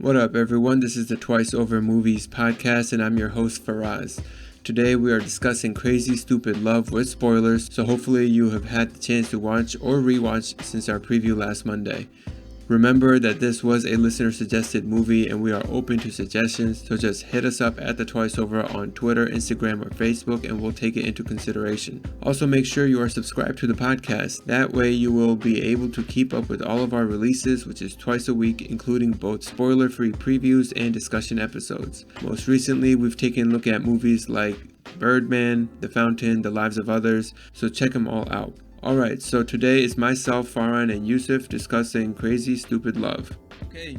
What up, everyone? This is the Twice Over Movies podcast, and I'm your host, Faraz. Today, we are discussing Crazy Stupid Love with spoilers, so hopefully you have had the chance to watch or rewatch since our preview last Monday. Remember that this was a listener-suggested movie, and we are open to suggestions, so just hit us up at the Twice Over on Twitter, Instagram, or Facebook, and we'll take it into consideration. Also, make sure you are subscribed to the podcast. That way, you will be able to keep up with all of our releases, which is twice a week, including both spoiler-free previews and discussion episodes. Most recently, we've taken a look at movies like Birdman, The Fountain, The Lives of Others, so check them all out. Alright, so today is myself, Farhan, and Yusuf discussing Crazy Stupid Love. Okay,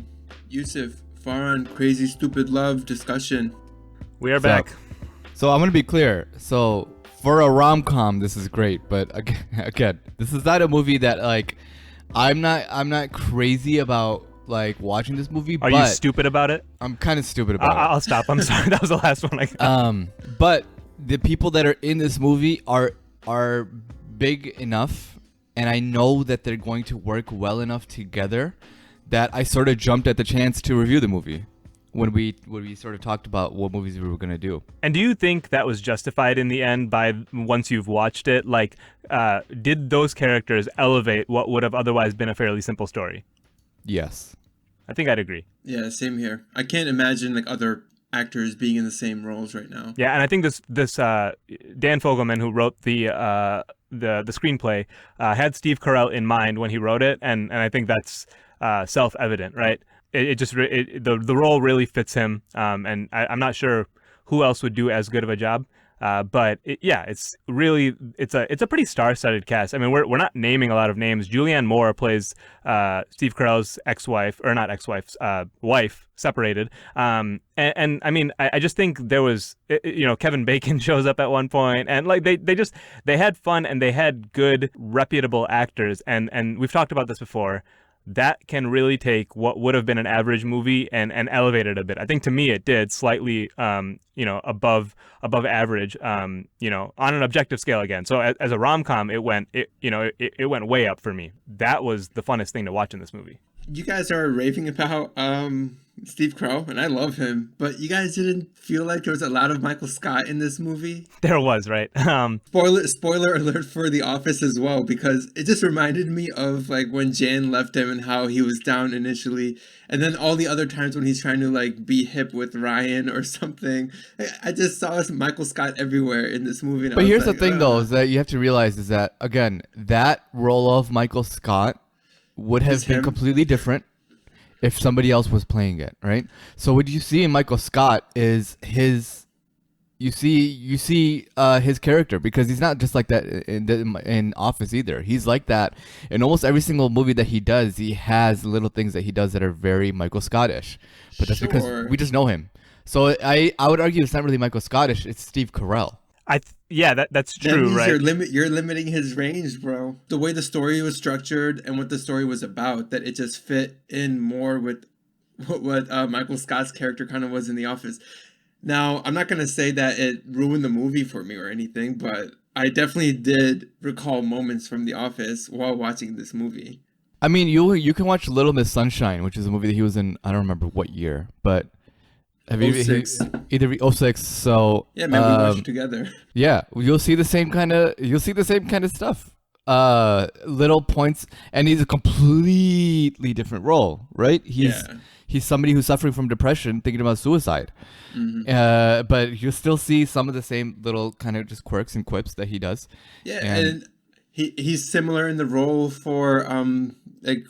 Yusuf, Farhan, Crazy Stupid Love discussion. We are back. So I'm going to be clear. So for a rom-com, this is great, but again, this is not a movie that I'm not crazy about watching this movie. Are you stupid about it? I'm kind of stupid about it. I'll stop. I'm sorry. That was the last one I got. But the people that are in this movie are big enough, and I know that they're going to work well enough together that I sort of jumped at the chance to review the movie when we sort of talked about what movies we were going to do. And do you think that was justified in the end by once you've watched it? Did those characters elevate what would have otherwise been a fairly simple story? Yes. I think I'd agree. Yeah, same here. I can't imagine other actors being in the same roles right now. Yeah, and I think this Dan Fogelman, who wrote the screenplay, had Steve Carell in mind when he wrote it, and I think that's self-evident, right? The role really fits him, and I'm not sure who else would do as good of a job. But it's a pretty star-studded cast. I mean, we're not naming a lot of names. Julianne Moore plays Steve Carell's wife, separated. And I mean, I just think there was, Kevin Bacon shows up at one point, and they had fun and they had good, reputable actors. And we've talked about this before. That can really take what would have been an average movie and elevate it a bit. I think to me it did slightly, above average, on an objective scale again. So as a rom-com, it went way up for me. That was the funnest thing to watch in this movie. You guys are raving about Steve Carell, and I love him, but you guys didn't feel like there was a lot of Michael Scott in this movie? There was, right? Spoiler alert for The Office as well, because it just reminded me of when Jan left him and how he was down initially, and then all the other times when he's trying to be hip with Ryan or something. I just saw Michael Scott everywhere in this movie. But here's the thing, though, is that you have to realize is that, again, that role of Michael Scott would have been completely different if somebody else was playing it, right? So what you see in Michael Scott is you see his character, because he's not just like that in Office either. He's like that in almost every single movie that he does. He has little things that he does that are very Michael Scottish, but that's because we just know him. So I would argue it's not really Michael Scottish, it's Steve Carell. That's true, right? You're limiting his range, bro. The way the story was structured and what the story was about, that it just fit in more with what Michael Scott's character kind of was in The Office. Now, I'm not going to say that it ruined the movie for me or anything, but I definitely did recall moments from The Office while watching this movie. I mean, you can watch Little Miss Sunshine, which is a movie that he was in, I don't remember what year, but... Have you 06. Either 06? So yeah, man, we watched it together. Yeah, you'll see the same kind of stuff. Little points, and he's a completely different role, right? He's somebody who's suffering from depression, thinking about suicide. Mm-hmm. But you'll still see some of the same little kind of just quirks and quips that he does. Yeah, and he's similar in the role for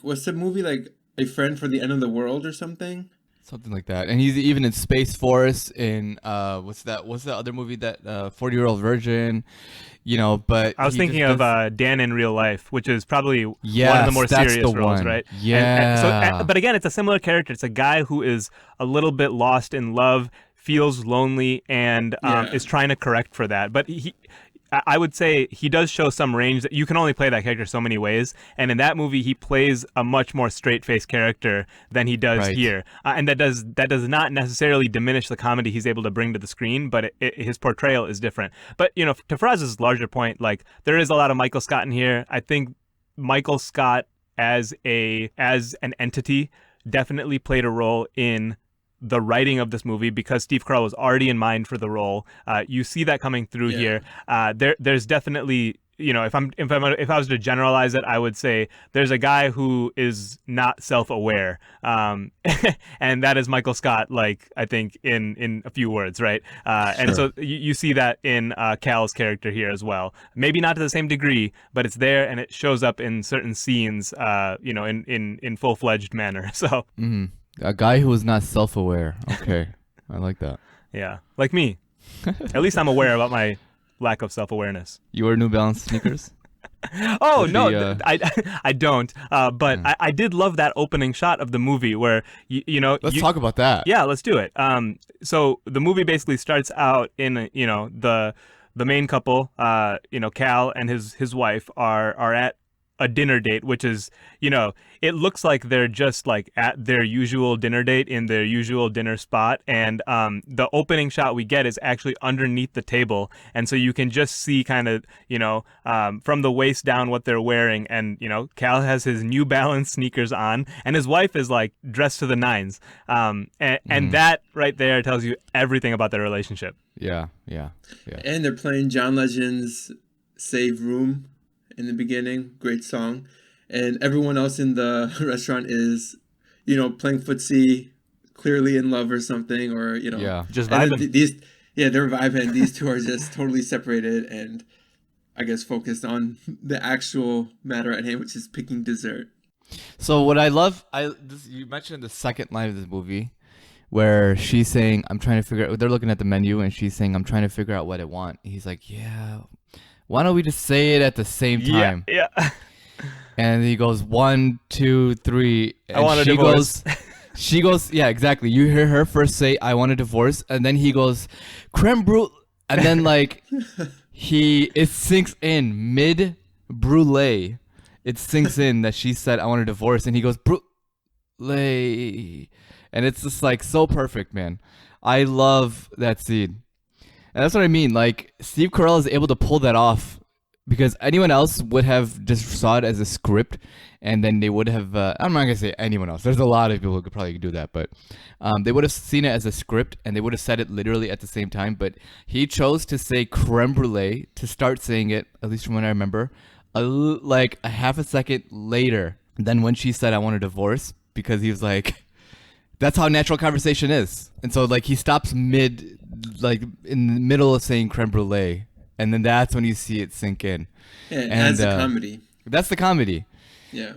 what's the movie, A Friend for the End of the World or something? Something like that. And he's even in Space Force, in what's the other movie, that 40-Year-Old Virgin, but I was thinking of Dan in Real Life, which is probably one of the more serious roles, right? Yeah. But again, it's a similar character. It's a guy who is a little bit lost in love, feels lonely, and is trying to correct for that. But I would say he does show some range. That you can only play that character so many ways, and in that movie he plays a much more straight-faced character than he does here, and that does not necessarily diminish the comedy he's able to bring to the screen, but his portrayal is different. But to Faraz's larger point, there is a lot of Michael Scott in here. I think Michael Scott as an entity definitely played a role in the writing of this movie because Steve Carell was already in mind for the role. You see that coming through here. There's definitely, if I was to generalize it, I would say there's a guy who is not self-aware, and that is Michael Scott. Like, I think in a few words, right? And so you see that in Cal's character here as well. Maybe not to the same degree, but it's there and it shows up in certain scenes, in full-fledged manner. So. Mm-hmm. A guy who is not self-aware. Okay, I like that. Yeah, like me. At least I'm aware about my lack of self-awareness. You wear New Balance sneakers? Oh, no, I don't. But I did love that opening shot of the movie where, Let's talk about that. Yeah, let's do it. So the movie basically starts out in, the main couple, Cal and his wife are at a dinner date, which is, it looks like they're just like at their usual dinner date in their usual dinner spot. And the opening shot we get is actually underneath the table. And so you can just see kind of, from the waist down what they're wearing. And, Cal has his New Balance sneakers on and his wife is like dressed to the nines. And that right there tells you everything about their relationship. Yeah. And they're playing John Legend's Save Room in the beginning, great song, and everyone else in the restaurant is, playing footsie, clearly in love or something, or just vibing. They're vibing. These two are just totally separated and I guess focused on the actual matter at hand, which is picking dessert. So what I love, you mentioned the second line of this movie, where she's saying, "I'm trying to figure out." They're looking at the menu and she's saying, "I'm trying to figure out what I want." He's like, "Yeah. Why don't we just say it at the same time?" Yeah. And he goes 1, 2, 3. And I want a divorce. She goes, yeah, exactly. You hear her first say, "I want a divorce," and then he goes, "Creme brulee," and then like it sinks in mid brulee. It sinks in that she said, "I want a divorce," and he goes brulee, and it's just like so perfect, man. I love that scene. And that's what I mean. Like, Steve Carell is able to pull that off because anyone else would have just saw it as a script and then they would have, I'm not going to say anyone else. There's a lot of people who could probably do that, but they would have seen it as a script and they would have said it literally at the same time. But he chose to say creme brulee to start saying it, at least from what I remember, like a half a second later than when she said, "I want a divorce," because he was like, that's how natural conversation is. And so like he stops like in the middle of saying creme brulee, and then that's when you see it sink in. Yeah, and that's the comedy. That's the comedy. Yeah.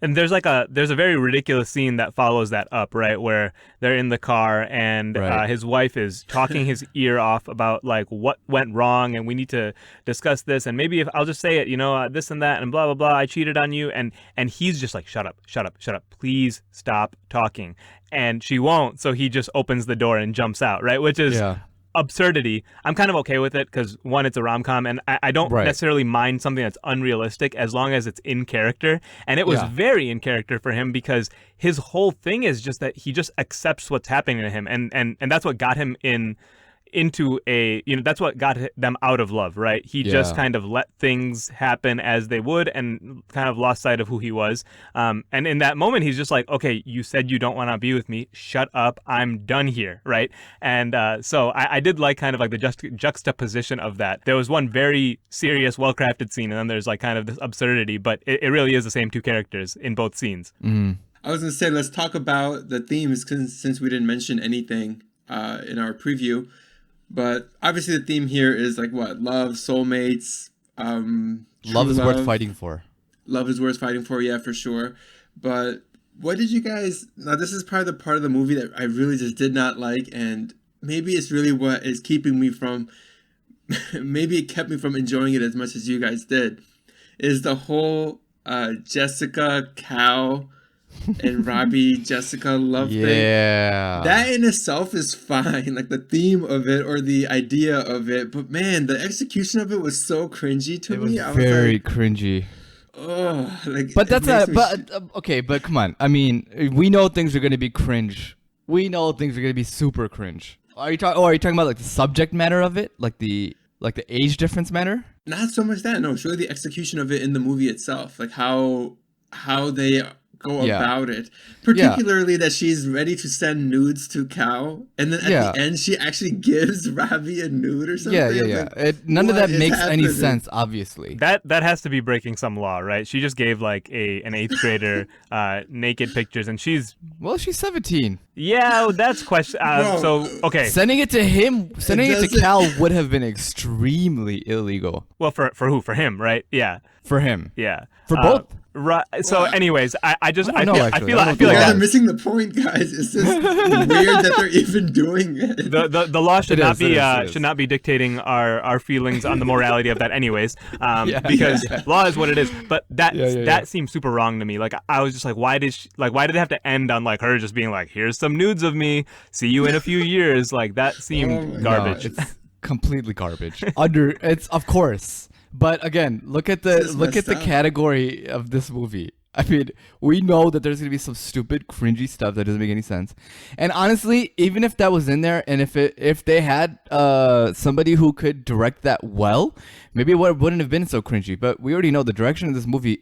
And there's a very ridiculous scene that follows that up, right? Where they're in the car and his wife is talking his ear off about like what went wrong and we need to discuss this. And maybe if I'll just say it, this and that and blah, blah, blah. I cheated on you. And he's just like, shut up. Please stop talking. And she won't. So he just opens the door and jumps out, right? Which is absurdity. I'm kind of okay with it because one, it's a rom-com and I don't necessarily mind something that's unrealistic as long as it's in character. And it was very in character for him because his whole thing is just that he just accepts what's happening to him, and that's what got him into that's what got them out of love, right? He just kind of let things happen as they would and kind of lost sight of who he was. And in that moment, he's just like, okay, you said you don't want to be with me. Shut up. I'm done here, right? And so I did like kind of like the juxtaposition of that. There was one very serious, well-crafted scene, and then there's like kind of this absurdity, but it really is the same two characters in both scenes. Mm-hmm. I was going to say, let's talk about the themes since we didn't mention anything in our preview. But obviously the theme here is like what? Love, soulmates, love is worth fighting for. Love is worth fighting for, yeah, for sure. But what did you guys... Now, this is probably the part of the movie that I really just did not like, and maybe it's really what is keeping me from... maybe it kept me from enjoying it as much as you guys did, is the whole Jessica, Cal... and Robbie, Jessica love thing. Yeah. That in itself is fine, like the theme of it or the idea of it. But man, the execution of it was so cringy to me. It was very cringy. Oh, like. But that's okay. But come on. I mean, we know things are gonna be cringe. We know things are gonna be super cringe. Are you talking about like the subject matter of it, like the age difference matter? Not so much that. No, it's really the execution of it in the movie itself, like how they go Yeah. about it. Particularly that she's ready to send nudes to Cal, and then at the end she actually gives Robbie a nude or something. Yeah. Like, None of that makes any happening? sense, obviously. That has to be breaking some law, right? She just gave like an 8th grader naked pictures, and she's Well, she's 17. that's question. So okay, Sending it to doesn't- Cal would have been extremely illegal well for who? For him, right? Yeah, for him. yeah. For both. Right. So, anyways, I don't know, feel actually. like I don't like Yeah, they're that. missing the point, guys. It's just weird that they're even doing it. The law should It not is, be it is. should not be dictating our feelings on the morality of that, anyways. Yeah, Because law is what it is. But that Yeah. seems super wrong to me. Like I was just like, why did it have to end on like her just being like, here's some nudes of me, see you in a few years? Like that seemed my garbage. No, it's completely garbage. It's of course. But again, look at It's the messed up. category of this movie. I mean, we know that there's gonna be some stupid, cringy stuff that doesn't make any sense. And honestly, even if that was in there, and if they had somebody who could direct that well, maybe it wouldn't have been so cringy. But we already know the direction of this movie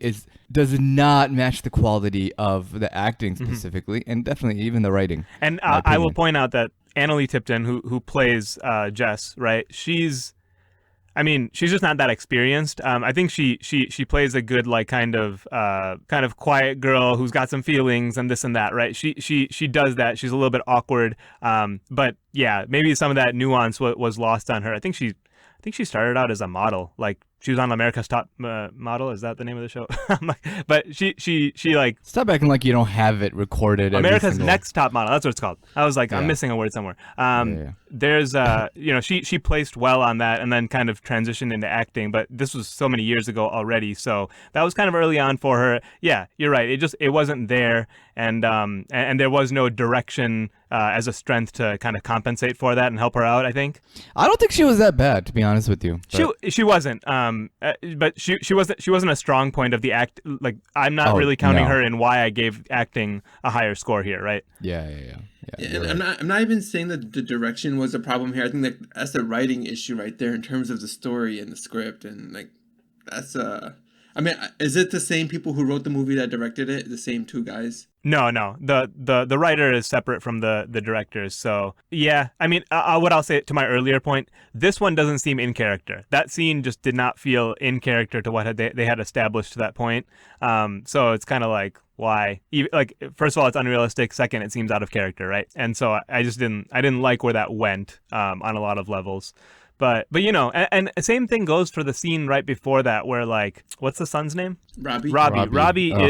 does not match the quality of the acting specifically, and definitely even the writing. And my I will opinion. point out that Annalie Tipton, who plays Jess, right? She's just not that experienced. I think she plays a good like kind of quiet girl who's got some feelings and this and that, right? She does that. She's a little bit awkward. But yeah, maybe some of that nuance was lost on her. I think she started out as a model. Like she was on America's Top Model. Is that the name of the show? But she like Stop acting like you don't have it recorded. every America's single- Next Top Model. That's what it's called. I was like, I'm Yeah. missing a word somewhere. Yeah. There's she placed well on that and then kind of transitioned into acting, but this was so many years ago already, so that was kind of early on for her. Yeah, you're right. It wasn't there, and there was no direction as a strength to kind of compensate for that and help her out, I think. I don't think she was that bad, to be honest with you. but- She wasn't, but she wasn't a strong point of the act. Like I'm not Oh, really counting no. her in why I gave acting a higher score here, right? Yeah. Yeah, you're and right. I'm not even saying that the direction was a problem here. I think that's the writing issue right there in terms of the story and the script, and like that's I mean, is it the same people who wrote the movie that directed it? The same two guys? No. The writer is separate from the directors. So yeah, I mean, what I'll say to my earlier point, this one doesn't seem in character. That scene just did not feel in character to what they had established to that point. So it's kind of like, why? Like, first of all, it's unrealistic. Second, it seems out of character, right? And so I just didn't like where that went on a lot of levels. But you know, and same thing goes for the scene right before that, where like, what's the son's name? Robbie? Robbie Ugh.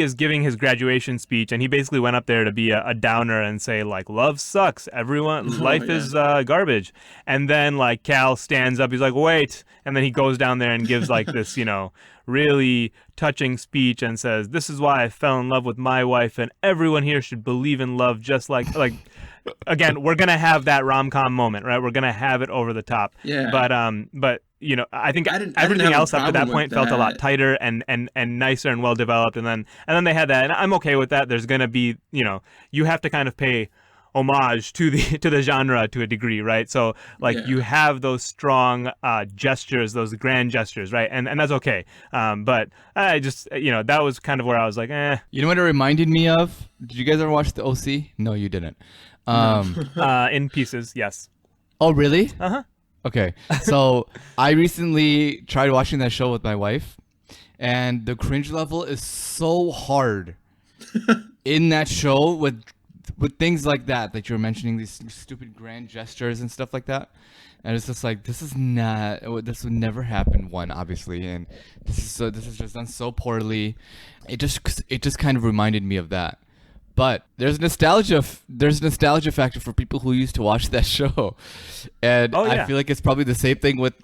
is giving his graduation speech, and he basically went up there to be a downer and say like, love sucks, everyone, life yeah. is garbage. And then like Cal stands up, he's like, wait, and then he goes down there and gives like this, you know, really touching speech and says, this is why I fell in love with my wife, and everyone here should believe in love just like again, we're gonna have that rom-com moment, right? We're gonna have it over the top. Yeah. But you know, I think I didn't everything have a else up to that problem with point felt a lot that. tighter and nicer and well developed, and then they had that, and I'm okay with that. There's gonna be, you know, you have to kind of pay homage to the genre to a degree, right? So like Yeah. you have those strong gestures, those grand gestures, right? And that's okay. But I just, you know, that was kind of where I was like, You know what it reminded me of? Did you guys ever watch the OC? No, you didn't. in pieces, yes. Oh, really? Uh-huh. Okay. So I recently tried watching that show with my wife, and the cringe level is so hard in that show with things like that you were mentioning, these stupid grand gestures and stuff like that. And it's just like, this would never happen, one, obviously, and this is just done so poorly. It just kind of reminded me of that. But there's nostalgia factor for people who used to watch that show, and Oh, yeah. I feel like it's probably the same thing with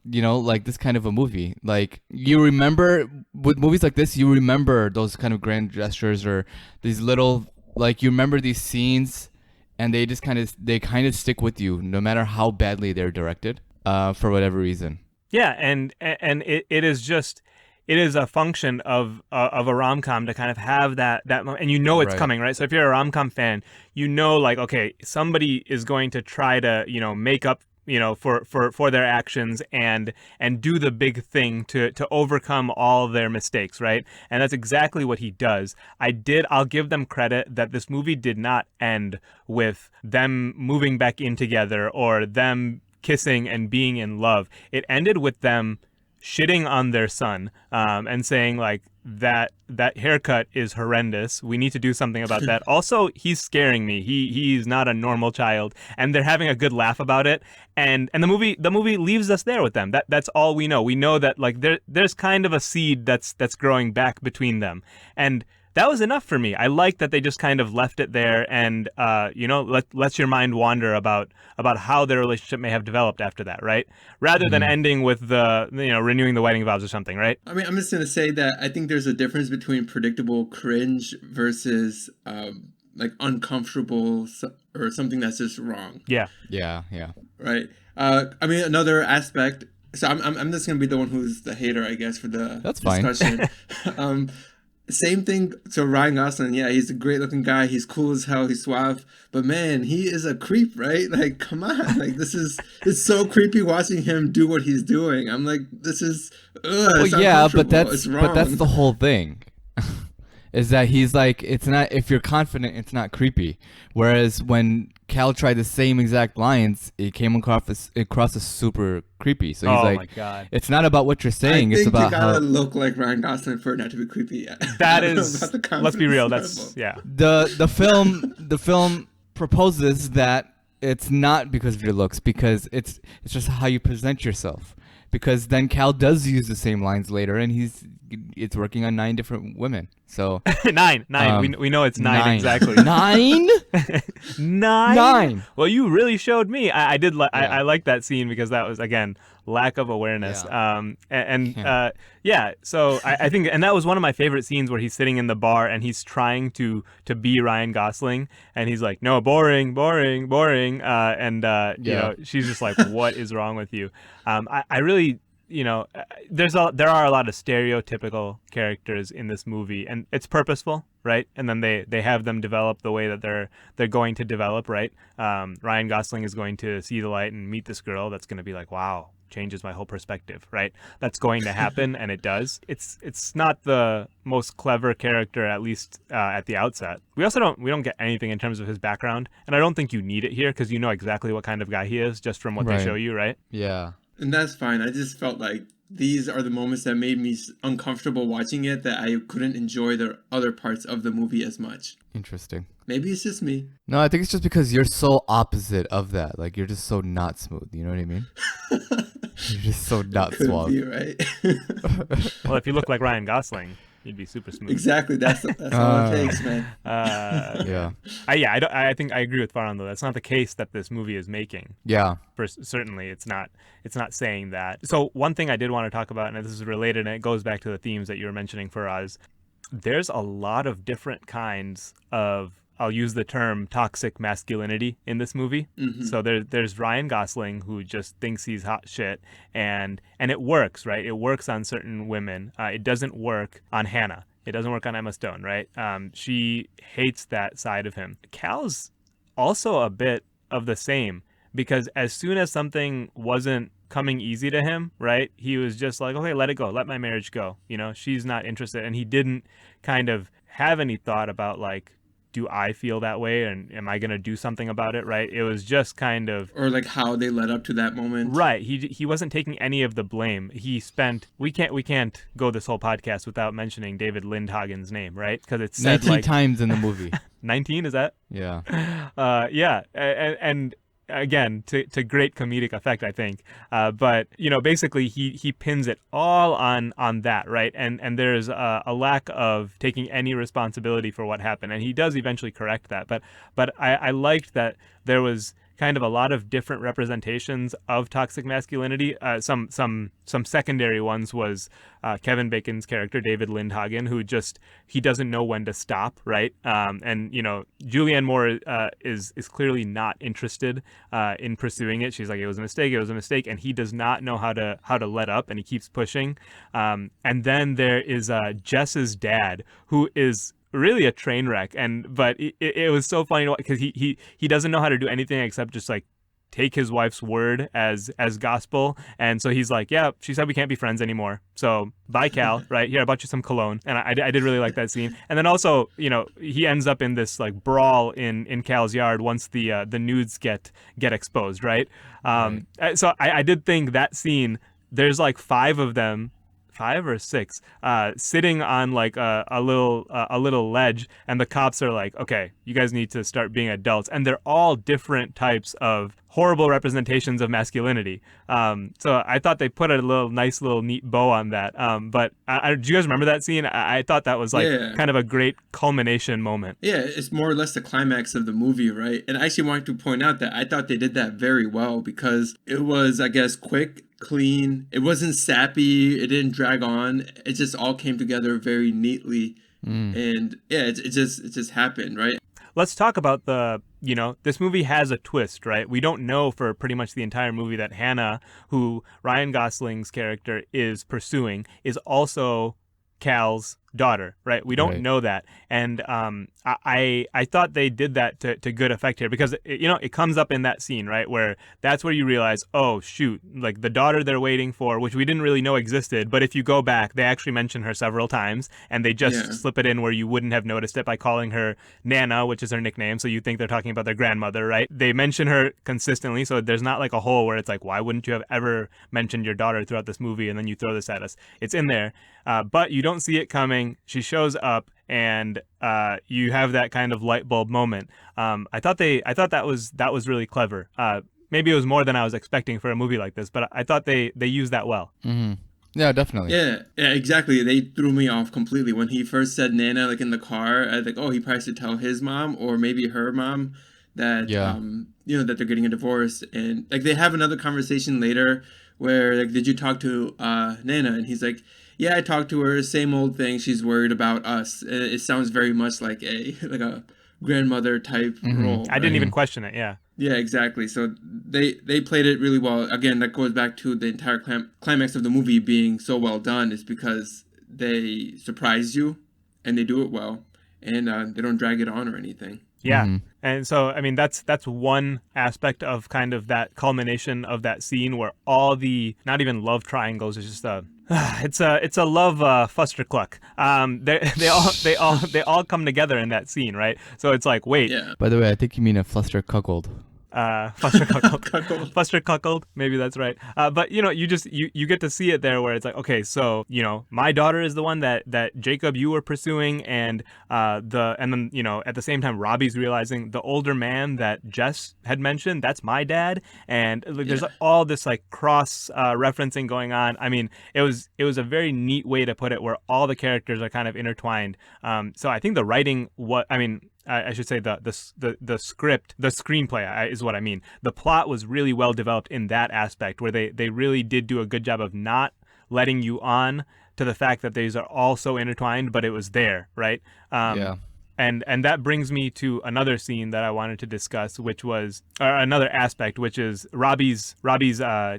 you know, like this kind of a movie. Like, you remember with movies like this, you remember those kind of grand gestures or these little, like, you remember these scenes, and they just kind of stick with you no matter how badly they're directed, for whatever reason. Yeah, and it is just, it is a function of a rom-com to kind of have that and you know it's Right. coming, right? So if you're a rom-com fan, you know, like, okay, somebody is going to try to, you know, make up for their actions and do the big thing to overcome all their mistakes, right? And that's exactly what he does. I'll give them credit that this movie did not end with them moving back in together or them kissing and being in love. It ended with them shitting on their son, and saying like that haircut is horrendous. We need to do something about that. Also, he's scaring me. He's not a normal child, and they're having a good laugh about it. And the movie leaves us there with them. That's all we know. We know that like there's kind of a seed that's growing back between them, and that was enough for me. I like that they just kind of left it there, and lets your mind wander about how their relationship may have developed after that, right? Rather than ending with the renewing the wedding vows or something, right? I mean, I'm just gonna say that I think there's a difference between predictable cringe versus like uncomfortable or something that's just wrong. Yeah. Right. I mean, another aspect. So I'm just gonna be the one who's the hater, I guess, for the That's fine. discussion. Same thing. So Ryan Gosling, yeah, he's a great looking guy. He's cool as hell. He's suave. But man, he is a creep, right? Like, come on. Like, it's so creepy watching him do what he's doing. I'm like, this is, Well, it's yeah, but uncomfortable. It's that's wrong. the whole thing. Is that he's like, it's not, if you're confident, it's not creepy. Whereas when Cal tried the same exact lines, it came across as super creepy. So he's my like, God. it's not about what you're saying. I It's think about you gotta how look like Ryan Gosling for it not to be creepy. That I don't know is, about the let's be real. confidence That's level. yeah. the film proposes that it's not because of your looks, because it's just how you present yourself. Because then Cal does use the same lines later, and it's working on 9 different women. So nine. We know it's 9 exactly. 9? 9? 9. Well, you really showed me. I did. I like that scene because that was again lack of awareness. Yeah. So I think, and that was one of my favorite scenes where he's sitting in the bar and he's trying to be Ryan Gosling, and he's like, no, boring. She's just like, what is wrong with you? I really. There are a lot of stereotypical characters in this movie, and it's purposeful, right? And then they have them develop the way that they're going to develop, right? Ryan Gosling is going to see the light and meet this girl that's going to be like, wow, changes my whole perspective, right? That's going to happen, and it does. It's not the most clever character, at least at the outset. We don't get anything in terms of his background, and I don't think you need it here because you know exactly what kind of guy he is just from what they Right. show you, right? Yeah. And that's fine. I just felt like these are the moments that made me uncomfortable watching it, that I couldn't enjoy the other parts of the movie as much. Interesting. Maybe it's just me. No, I think it's just because you're so opposite of that. Like, you're just so not smooth. You know what I mean? You're just so not Could suave. be, right? Well, if you look like Ryan Gosling, you'd be super smooth. Exactly. That's all it takes, man. Yeah. I think I agree with Farhan though. That's not the case that this movie is making. Yeah. Certainly, it's not saying that. So one thing I did want to talk about, and this is related, and it goes back to the themes that you were mentioning for us. There's a lot of different kinds of, I'll use the term toxic masculinity in this movie. Mm-hmm. So there's Ryan Gosling, who just thinks he's hot shit, and it works, right? It works on certain women. It doesn't work on Hannah. It doesn't work on Emma Stone, right? She hates that side of him. Cal's also a bit of the same, because as soon as something wasn't coming easy to him, right, he was just like, okay, let it go, let my marriage go. She's not interested, and he didn't kind of have any thought about like, do I feel that way, and am I going to do something about it, right? It was just kind of, Or like how they led up to that moment. right. He wasn't taking any of the blame. We can't go this whole podcast without mentioning David Lindhagen's name, right? Because it's said 19 like times in the movie. 19, is that? Yeah. And again, to great comedic effect, I think. But basically, he pins it all on that, right? And there's a lack of taking any responsibility for what happened, and he does eventually correct that. But I liked that there was kind of a lot of different representations of toxic masculinity. Some secondary ones was Kevin Bacon's character, David Lindhagen, who he doesn't know when to stop, right? And Julianne Moore is clearly not interested in pursuing it. She's like, it was a mistake, and he does not know how to let up, and he keeps pushing. And then there is Jess's dad, who is really a train wreck, but it was so funny because he doesn't know how to do anything except just like take his wife's word as gospel. And so he's like, yeah, she said we can't be friends anymore. So bye, Cal. Right here, I bought you some cologne. And I did really like that scene. And then also, he ends up in this like brawl in Cal's yard once the nudes get exposed. Right. So I did think that scene. There's like 5 of them. 5 or 6 sitting on like a little ledge, and the cops are like, okay, you guys need to start being adults, and they're all different types of horrible representations of masculinity. So I thought they put a nice little neat bow on that. But do you guys remember that scene? I thought that was like kind of a great culmination moment. Yeah, it's more or less the climax of the movie, right? And I actually wanted to point out that I thought they did that very well, because it was, I guess, quick, clean. It wasn't sappy. It didn't drag on. It just all came together very neatly. And yeah, it just happened, right? Let's talk about this movie has a twist, right? We don't know for pretty much the entire movie that Hannah, who Ryan Gosling's character is pursuing, is also Cal's daughter, right? We don't know that. And I thought they did that to good effect here, because it comes up in that scene, right, where that's where you realize, oh shoot, like the daughter they're waiting for, which we didn't really know existed, but if you go back, they actually mention her several times, and they just slip it in where you wouldn't have noticed it by calling her Nana, which is her nickname, so you think they're talking about their grandmother, right? They mention her consistently, so there's not like a hole where it's like, why wouldn't you have ever mentioned your daughter throughout this movie, and then you throw this at us? It's in there, but you don't see it coming. She shows up, and you have that kind of light bulb moment. I thought that was really clever. Maybe it was more than I was expecting for a movie like this, but I thought they used that well. Mm-hmm. Yeah, definitely. Yeah, exactly. They threw me off completely when he first said Nana, like in the car. I was like, oh, he probably should tell his mom or maybe her mom that that they're getting a divorce. And like they have another conversation later where like, did you talk to Nana? And he's like, yeah, I talked to her. Same old thing. She's worried about us. It sounds very much like a grandmother type role. I didn't even question it. Yeah. Yeah, exactly. So they played it really well. Again, that goes back to the entire climax of the movie being so well done. Is because they surprise you, and they do it well, and they don't drag it on or anything. Yeah. Mm-hmm. And so, I mean, that's one aspect of kind of that culmination of that scene where all the, not even love triangles, it's just it's a love fustercluck. They all come together in that scene, right? So it's like, wait. Yeah. By the way, I think you mean a fluster cuckold. Fluster cuckold, maybe that's right. But you get to see it there where it's like, okay, so my daughter is the one that Jacob, you were pursuing, and then at the same time Robbie's realizing the older man that Jess had mentioned, that's my dad, and there's all this like cross referencing going on. I mean, it was a very neat way to put it, where all the characters are kind of intertwined. So I think the writing, I should say the script, the screenplay is what I mean. The plot was really well developed in that aspect, where they really did do a good job of not letting you on to the fact that these are all so intertwined, but it was there, right? And that brings me to another scene that I wanted to discuss, which was another aspect, which is Robbie's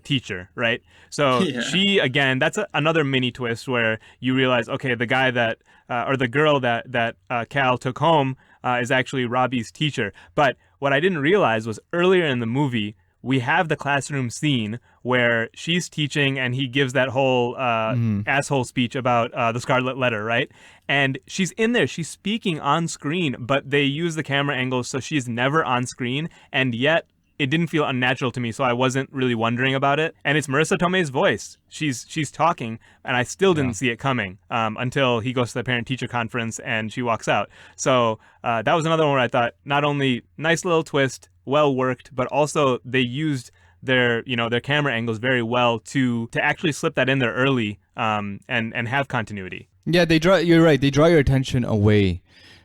teacher, right? So she, again, that's another mini twist where you realize, okay, the guy that or the girl that Cal took home is actually Robbie's teacher. But what I didn't realize was earlier in the movie, we have the classroom scene where she's teaching and he gives that whole asshole speech about the Scarlet Letter, right? And she's in there, she's speaking on screen, but they use the camera angles so she's never on screen, and yet it didn't feel unnatural to me, so I wasn't really wondering about it. And it's Marissa Tomei's voice. She's talking, and I still didn't see it coming until he goes to the parent-teacher conference and she walks out. So that was another one where I thought, not only nice little twist, well worked, but also they used their camera angles very well to actually slip that in there early and have continuity. Yeah, you're right. They draw your attention away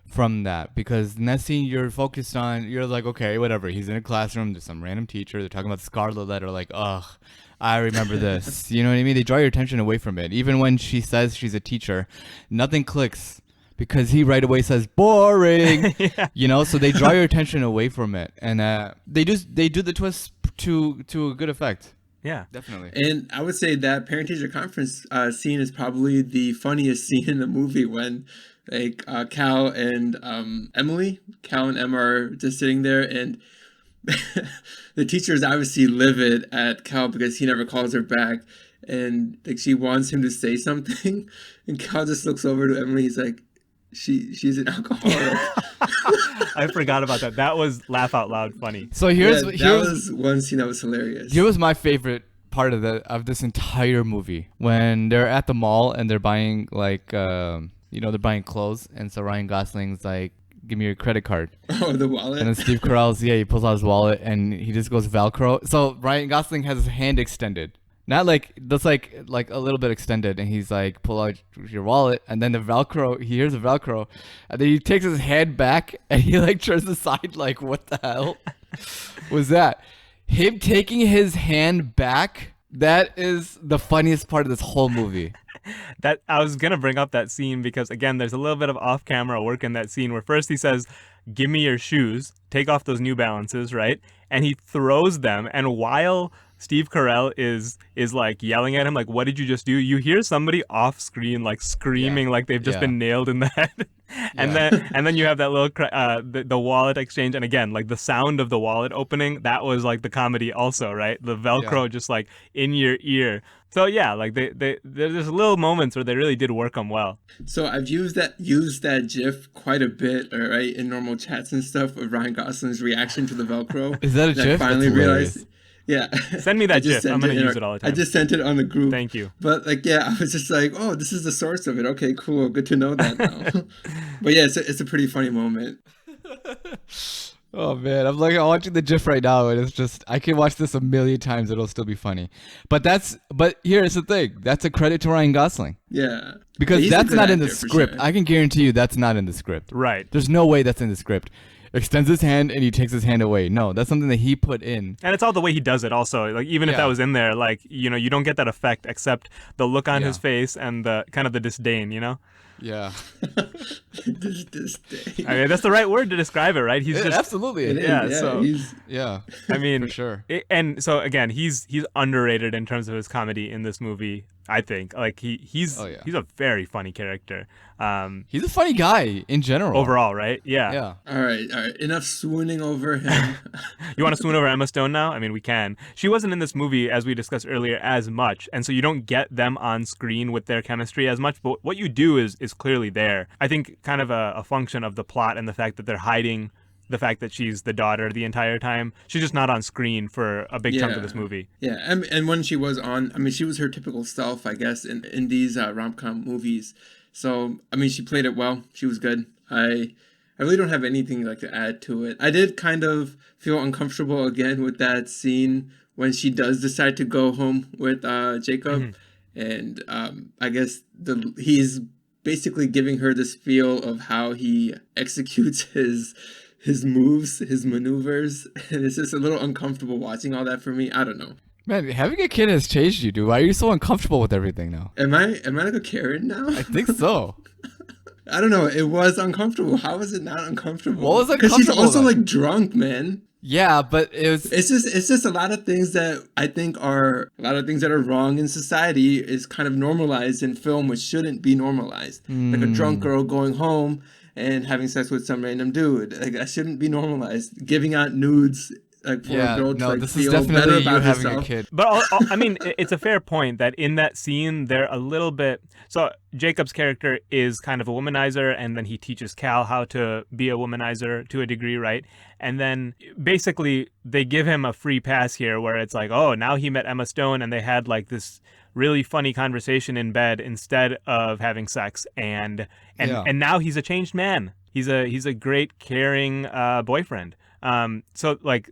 from that, because in that scene you're focused on, you're like, okay, whatever, he's in a classroom, there's some random teacher, they're talking about the Scarlet Letter, like, ugh, I remember this. You know what I mean? They draw your attention away from it. Even when she says she's a teacher, nothing clicks, because he right away says boring. So they draw your attention away from it, and they do the twist to a good effect. Yeah, definitely. And I would say that parent-teacher conference scene is probably the funniest scene in the movie, when Cal and Emma are just sitting there, and the teacher is obviously livid at Cal because he never calls her back, and like she wants him to say something, and Cal just looks over to Emily. He's like, she's an alcoholic. I forgot about that. That was laugh out loud funny. So That was one scene that was hilarious. here was my favorite part of this entire movie, when they're at the mall and they're buying like they're buying clothes, and so Ryan Gosling's like, give me your credit card. Oh, the wallet. And then Steve Carell's, he pulls out his wallet and he just goes Velcro. So Ryan Gosling has his hand extended. Not like, that's like a little bit extended. And he's like, pull out your wallet. And then the Velcro, he hears the Velcro. And then he takes his hand back and he like turns aside like, what the hell was that? Him taking his hand back, that is the funniest part of this whole movie. That I was gonna bring up that scene because again, there's a little bit of off-camera work in that scene where first he says, "Give me your shoes, take off those New Balances," right? And he throws them, and while Steve Carell is like yelling at him, like, "What did you just do?" You hear somebody off screen like screaming like they've just been nailed in the head, and then you have that little the wallet exchange, and again like the sound of the wallet opening, that was like the comedy also, right? The Velcro just like in your ear. So yeah, like there's little moments where they really did work them well. So I've used that GIF quite a bit, right, in normal chats and stuff of Ryan Gosling's reaction to the Velcro. Is that a GIF? I finally That's hilarious. realized. Yeah. Send me that GIF. I'm gonna use it all the time. I just sent it on the group. Thank you. But like, yeah, I was just like, oh, this is the source of it. Okay, cool. Good to know that now. But yeah, it's a pretty funny moment. Oh man, I'm watching the GIF right now, and it's just, I can watch this a million times, it'll still be funny. But here's the thing, that's a credit to Ryan Gosling. Yeah. Because He's a that's good not in the actor, for script. sure. I can guarantee you that's not in the script. Right. There's no way that's in the script. Extends his hand and he takes his hand away. No, that's something that he put in. And it's all the way he does it also. Like even if that was in there, like, you don't get that effect except the look on his face and the kind of the disdain, Yeah. this day. I mean, that's the right word to describe it, right? He's just Absolutely. It is, yeah, so- Yeah. I mean, For sure. And so again, he's underrated in terms of his comedy in this movie. I think like he's a very funny character. He's a funny guy in general. Overall, right? Yeah. Yeah. All right. Enough swooning over him. You want to swoon over Emma Stone now? I mean, we can. She wasn't in this movie, as we discussed earlier, as much, and so you don't get them on screen with their chemistry as much. But what you do is clearly there. I think kind of a function of the plot and the fact that they're hiding the fact that she's the daughter the entire time. She's just not on screen for a big chunk of this movie. Yeah, and when she was on, I mean, she was her typical self, I guess, in these rom-com movies. So, I mean, she played it well. She was good. I really don't have anything like to add to it. I did kind of feel uncomfortable again with that scene when she does decide to go home with Jacob. Mm-hmm. And I guess he's basically giving her this feel of how he executes his moves, his maneuvers, and it's just a little uncomfortable watching all that for me. I don't know. Man, having a kid has changed you, dude. Why are you so uncomfortable with everything now? Am I like a Karen now? I think so. I don't know. It was uncomfortable. How was it not uncomfortable? What was Because she's uncomfortable, also though? like drunk, man. Yeah, but it's just a lot of things that I think are wrong in society is kind of normalized in film, which shouldn't be normalized. Like a drunk girl going home and having sex with some random dude. Like that shouldn't be normalized. Giving out nudes like for a girl to like this feel is better definitely about you having herself. a kid. But I mean, it's a fair point that in that scene, they're a little bit... So Jacob's character is kind of a womanizer, and then he teaches Cal how to be a womanizer to a degree, right? And then basically they give him a free pass here where it's like, oh, now he met Emma Stone and they had like this really funny conversation in bed instead of having sex. And now he's a changed man. He's a great, caring boyfriend. So like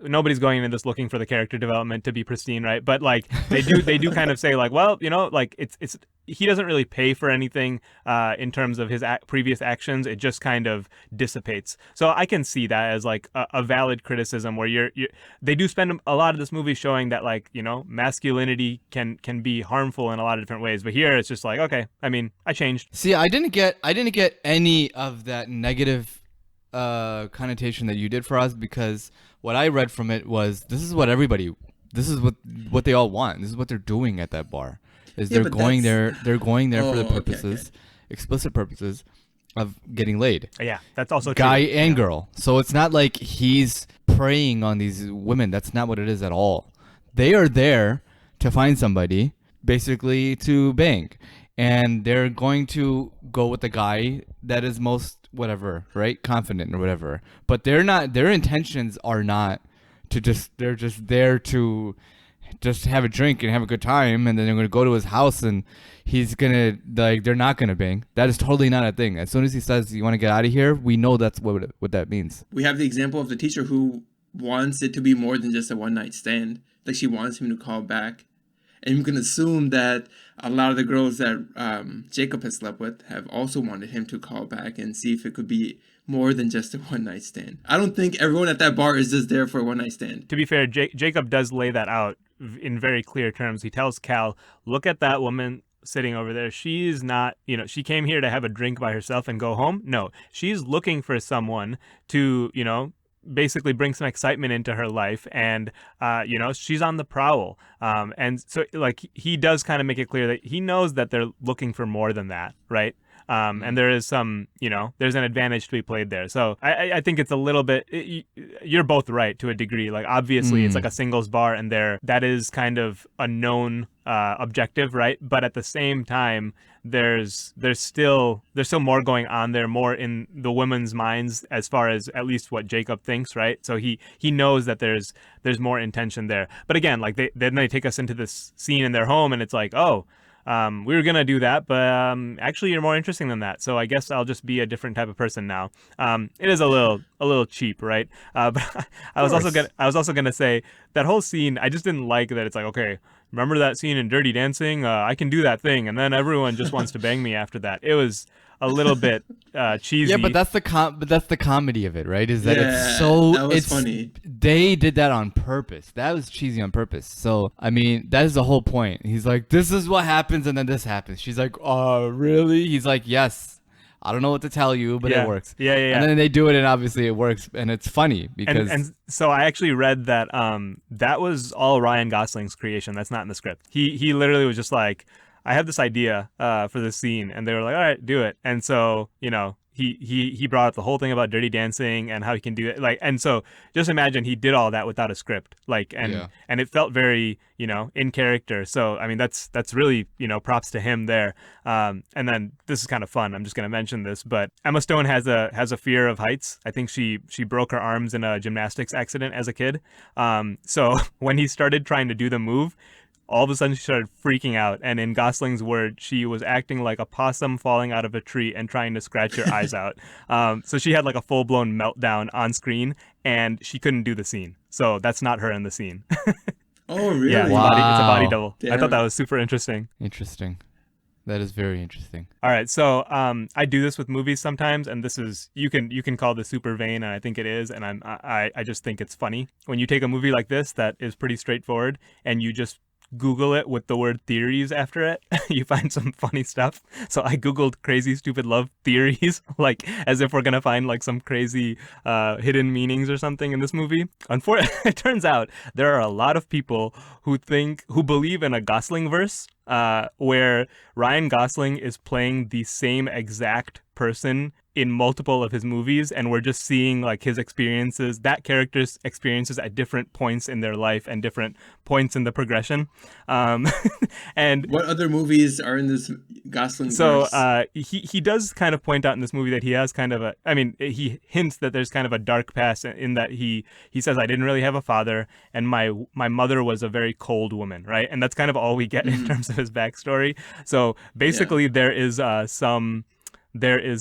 nobody's going into this looking for the character development to be pristine, right? But like they do kind of say like, well, like it's he doesn't really pay for anything in terms of his previous actions. It just kind of dissipates. So I can see that as like a valid criticism where they do spend a lot of this movie showing that like, masculinity can be harmful in a lot of different ways. But here it's just like, okay, I mean, I changed. See, I didn't get any of that negative connotation that you did for us, because what I read from it was this is what they all want. This is what they're doing at that bar. They're going there for the purposes, explicit purposes of getting laid. Yeah, that's also guy true. and girl. So it's not like he's preying on these women. That's not what it is at all. They are there to find somebody, basically to bang, and they're going to go with the guy that is most whatever, right, confident or whatever. But they're not. Their intentions are not to just. They're just there to just have a drink and have a good time, and then they're gonna go to his house and he's gonna like. They're not gonna bang. That is totally not a thing. As soon as he says you want to get out of here, we know that's what that means. We have the example of the teacher who wants it to be more than just a one-night stand. Like, she wants him to call back. And you can assume that a lot of the girls that Jacob has slept with have also wanted him to call back and see if it could be more than just a one-night stand. I don't think everyone at that bar is just there for a one-night stand. To be fair, Jacob does lay that out in very clear terms. He tells Cal, look at that woman sitting over there. She's not, she came here to have a drink by herself and go home. No, she's looking for someone to, basically bring some excitement into her life, and she's on the prowl, and so like he does kind of make it clear that he knows that they're looking for more than that, right? And there is some, there's an advantage to be played there. So I think it's a little bit, you're both right to a degree. Like, obviously it's like a singles bar, and that is kind of a known objective, right? But at the same time, there's still more going on there, more in the women's minds, as far as at least what Jacob thinks, right? So he knows that there's more intention there. But again, like then they take us into this scene in their home, and it's like, oh, we were gonna do that, but actually you're more interesting than that. So I guess I'll just be a different type of person now. It is a little cheap, right? But I was also gonna say that whole scene, I just didn't like that. It's like, okay, remember that scene in Dirty Dancing? I can do that thing, and then everyone just wants to bang me after that. It was a little bit cheesy. Yeah, but that's the comedy of it, right? Is that it's so that was funny. They did that on purpose. That was cheesy on purpose. So I mean, that is the whole point. He's like, this is what happens, and then this happens. She's like, oh, really? He's like, yes. I don't know what to tell you, but it works. Yeah. And then they do it, and obviously it works, and it's funny because. And so I actually read that that was all Ryan Gosling's creation. That's not in the script. He literally was just like, I have this idea for this scene, and they were like, all right, do it. And so, he brought up the whole thing about Dirty Dancing and how he can do it. Like, and so just imagine he did all that without a script, like, and it felt very, in character. So, I mean, that's really, props to him there. And then this is kind of fun. I'm just going to mention this, but Emma Stone has a fear of heights. I think she broke her arms in a gymnastics accident as a kid. So when he started trying to do the move, all of a sudden she started freaking out, and in Gosling's word, she was acting like a possum falling out of a tree and trying to scratch her eyes out. So she had like a full-blown meltdown on screen, and she couldn't do the scene. So that's not her in the scene. Oh, really? Yeah, it's a body double. Damn. I thought that was super interesting. Interesting. That is very interesting. All right, so I do this with movies sometimes, and this is you can call this super vain, and I think it is, and I just think it's funny when you take a movie like this that is pretty straightforward, and you just Google it with the word theories after it. You find some funny stuff. So I Googled crazy stupid love theories, like as if we're gonna find like some crazy hidden meanings or something in this movie. Unfortunately, it turns out there are a lot of people who believe in a Gosling verse, where Ryan Gosling is playing the same exact person in multiple of his movies, and we're just seeing like his experiences, that character's experiences at different points in their life and different points in the progression. And what other movies are in this Gosling verse? So he does kind of point out in this movie that he has kind of he hints that there's kind of a dark past in that he says, I didn't really have a father, and my mother was a very cold woman, right? And that's kind of all we get in terms of his backstory. So basically there is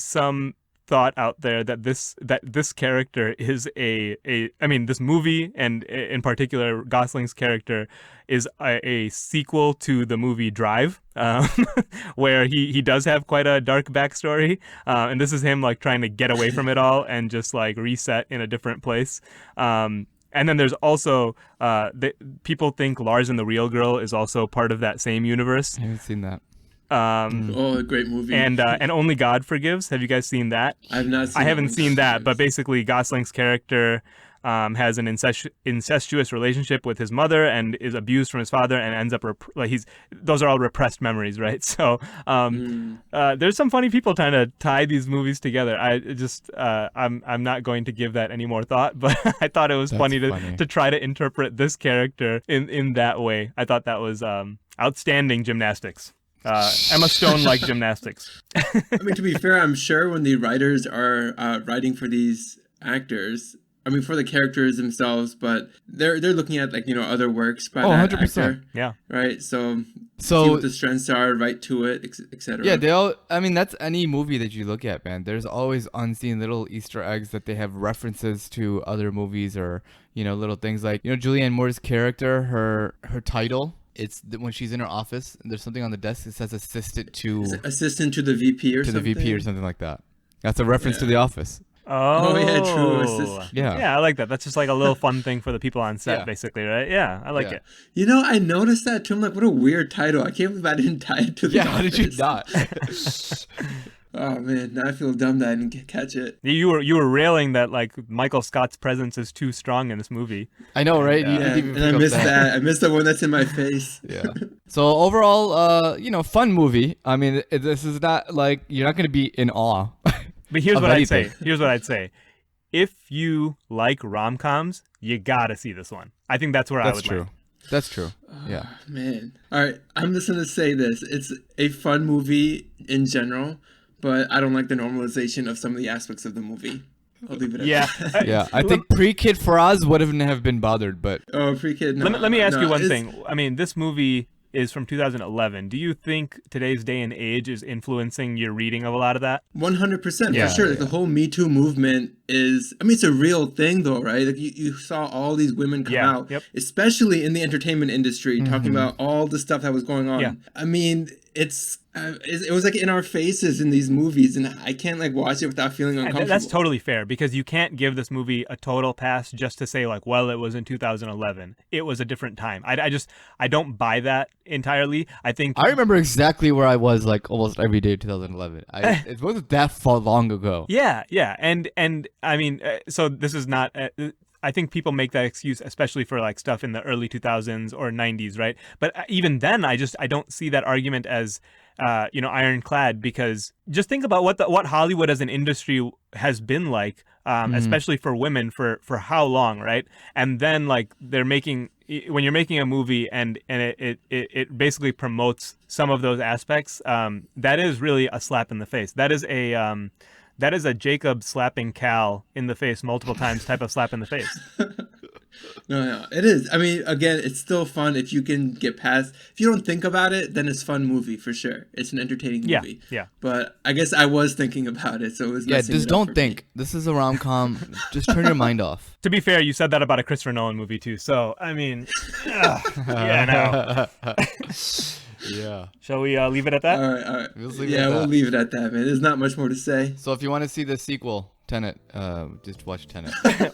some thought out there that this character is this movie, and in particular Gosling's character, is a sequel to the movie Drive, where he does have quite a dark backstory, and this is him like trying to get away from it all and just like reset in a different place. And then there's also people think Lars and the Real Girl is also part of that same universe. I haven't seen that. A great movie. And Only God Forgives. Have you guys seen that? I've not seen I haven't seen that, but basically Gosling's character has an incestuous relationship with his mother and is abused from his father and ends up those are all repressed memories, right? So there's some funny people trying to tie these movies together. I'm not going to give that any more thought, but I thought it was funny to try to interpret this character in that way. I thought that was outstanding gymnastics. Emma Stone-like gymnastics. I mean, to be fair, I'm sure when the writers are writing for these actors, I mean, for the characters themselves, but they're looking at other works by that 100%. actor, yeah, right? So see what the strengths are, write to it, etc. Yeah, I mean, that's any movie that you look at, man. There's always unseen little Easter eggs that they have references to other movies or little things like Julianne Moore's character, her title. It's when she's in her office and there's something on the desk that says assistant to the VP or something. To the VP or something like that. That's a reference to The Office. Oh yeah, true. Yeah, I like that. That's just like a little fun thing for the people on set, basically, right? Yeah, I like it. I noticed that too. I'm like, what a weird title. I can't believe I didn't tie it to The Office. How did you not? Oh man, now I feel dumb that I didn't catch it. You were railing that like Michael Scott's presence is too strong in this movie. I know, right? And I missed that. I missed the one that's in my face. Yeah. So overall, fun movie. I mean, this is not like you're not going to be in awe. But here's what I'd say. Here's what I'd say. If you like rom-coms, you gotta see this one. I think that's where I would land. That's true. Yeah. Man. All right. I'm just going to say this. It's a fun movie in general, but I don't like the normalization of some of the aspects of the movie. I'll leave it at that. Yeah. I think pre-Kid Faraz wouldn't have been bothered, but... Oh, pre-Kid, no. Let me ask you one thing. I mean, this movie is from 2011. Do you think today's day and age is influencing your reading of a lot of that? 100%, for sure. Like, the whole Me Too movement is, I mean, it's a real thing though, right? Like you saw all these women come out, especially in the entertainment industry, talking about all the stuff that was going on. Yeah. I mean, it was like in our faces in these movies, and I can't like watch it without feeling uncomfortable. That's totally fair, because you can't give this movie a total pass just to say like, well, it was in 2011. It was a different time. I don't buy that entirely. I remember exactly where I was like almost every day of 2011. It wasn't that far long ago. Yeah, and I mean, so this is not. I think people make that excuse, especially for like stuff in the early 2000s or 90s, right? But even then, I don't see that argument as ironclad, because just think about what Hollywood as an industry has been like, especially for women for how long, right? And then like when you're making a movie and it basically promotes some of those aspects, that is really a slap in the face. That is a Jacob slapping Cal in the face multiple times type of slap in the face. No, it is. I mean, again, it's still fun if you can get past. If you don't think about it, then it's a fun movie for sure. It's an entertaining movie. Yeah. But I guess I was thinking about it, so it was. Yeah, just don't think. This is a rom-com. Just turn your mind off. To be fair, you said that about a Christopher Nolan movie too. So I mean, Yeah. Shall we leave it at that? All right. We'll leave it at that, man. There's not much more to say. So if you want to see the sequel, Tenet, just watch Tenet.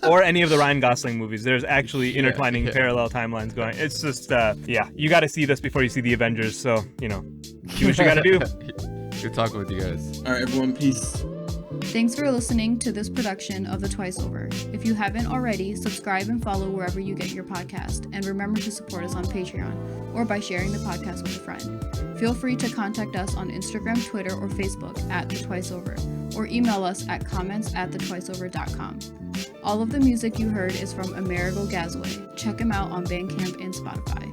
Or any of the Ryan Gosling movies. There's actually intertwining parallel timelines going. It's just, you got to see this before you see the Avengers. So, do what you got to do. Good talking with you guys. All right, everyone. Peace. Thanks for listening to this production of The Twice Over. If you haven't already, subscribe and follow wherever you get your podcast. And remember to support us on Patreon or by sharing the podcast with a friend. Feel free to contact us on Instagram, Twitter, or Facebook at The Twice Over, or email us at comments@thetwiceover.com. All of the music you heard is from Amerigo Gazaway. Check him out on Bandcamp and Spotify.